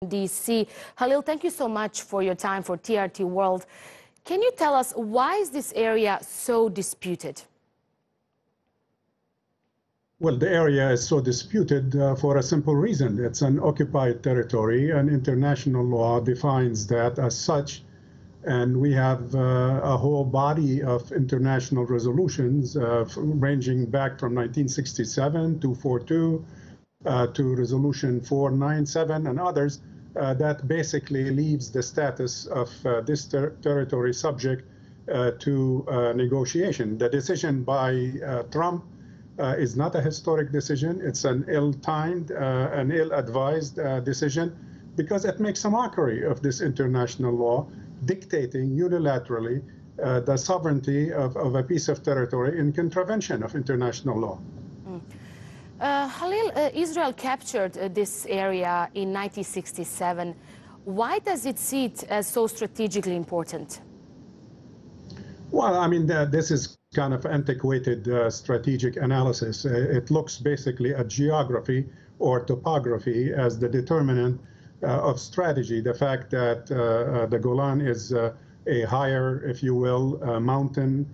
DC. Khalil, thank you so much for your time for TRT World. Can you tell us why is this area so disputed? Well, the area is so disputed for a simple reason. It's an occupied territory, and international law defines that as such. And we have a whole body of international resolutions ranging back from 1967, 242, to Resolution 497 and others that basically leaves the status of this territory subject to negotiation. The decision by Trump is not a historic decision. It's an ill-timed and ill-advised decision because it makes a mockery of this international law, dictating unilaterally the sovereignty of a piece of territory in contravention of international law. Khalil, Israel captured this area in 1967. Why does it see it as so strategically important? Well, I mean, this is kind of antiquated strategic analysis. It looks basically at geography or topography as the determinant of strategy. The fact that the Golan is a higher, if you will, mountain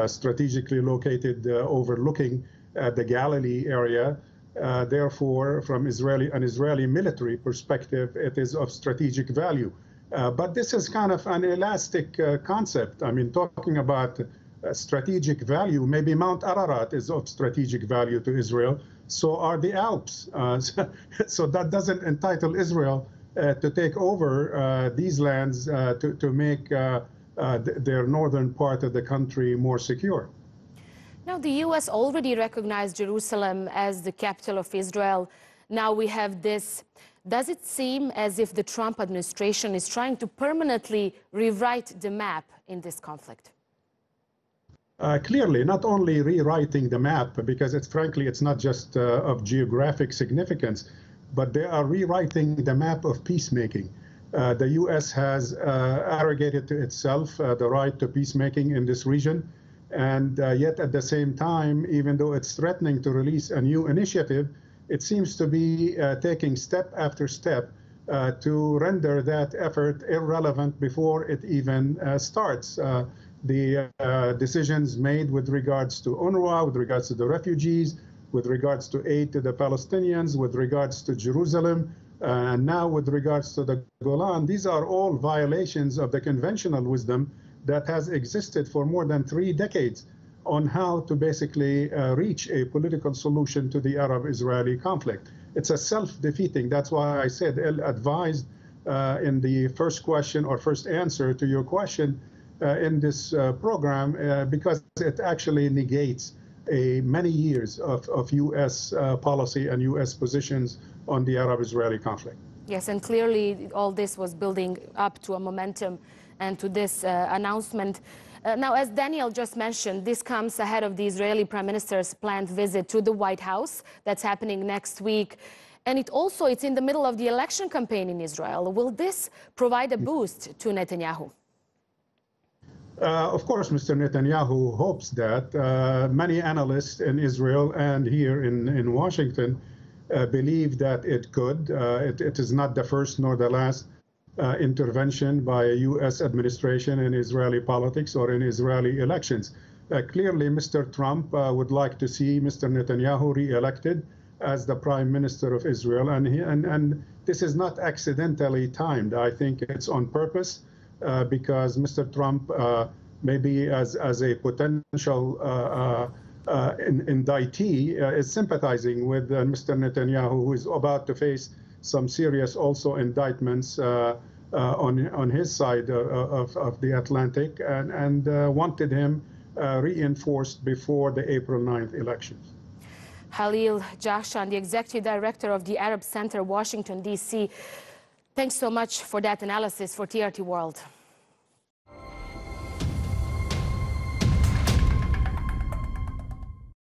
strategically located overlooking the Galilee area. Therefore, from an Israeli military perspective, it is of strategic value. But this is kind of an elastic concept. I mean, talking about strategic value, maybe Mount Ararat is of strategic value to Israel. So are the Alps. So that doesn't entitle Israel to take over these lands to make their northern part of the country more secure. Now, the U.S. already recognized Jerusalem as the capital of Israel. Now we have this. Does it seem as if the Trump administration is trying to permanently rewrite the map in this conflict? Clearly, not only rewriting the map, because frankly, it's not just of geographic significance, but they are rewriting the map of peacemaking. The U.S. has arrogated to itself the right to peacemaking in this region. And yet at the same time, even though it's threatening to release a new initiative, it seems to be taking step after step to render that effort irrelevant before it even starts. The decisions made with regards to UNRWA, with regards to the refugees, with regards to aid to the Palestinians, with regards to Jerusalem, and now with regards to the Golan, these are all violations of the conventional wisdom that has existed for more than 3 decades on how to basically reach a political solution to the Arab-Israeli conflict. It's a self-defeating. That's why I said ill-advised in the first question or first answer to your question in this program because it actually negates many years of U.S. policy and U.S. positions on the Arab-Israeli conflict. Yes, and clearly all this was building up to a momentum and to this announcement. Now, as Daniel just mentioned, this comes ahead of the Israeli Prime Minister's planned visit to the White House that's happening next week. And it's in the middle of the election campaign in Israel. Will this provide a boost to Netanyahu? Of course, Mr. Netanyahu hopes that. Many analysts in Israel and here in Washington believe that it could. It is not the first nor the last intervention by a U.S. administration in Israeli politics or in Israeli elections. Clearly, Mr. Trump would like to see Mr. Netanyahu re-elected as the Prime Minister of Israel, and this is not accidentally timed. I think it's on purpose because Mr. Trump, maybe as a potential indictee, is sympathizing with Mr. Netanyahu, who is about to face some serious also indictments on his side of the Atlantic and wanted him reinforced before the April 9th elections. Khalil Jahshan, the Executive Director of the Arab Center, Washington, D.C. Thanks so much for that analysis for TRT World.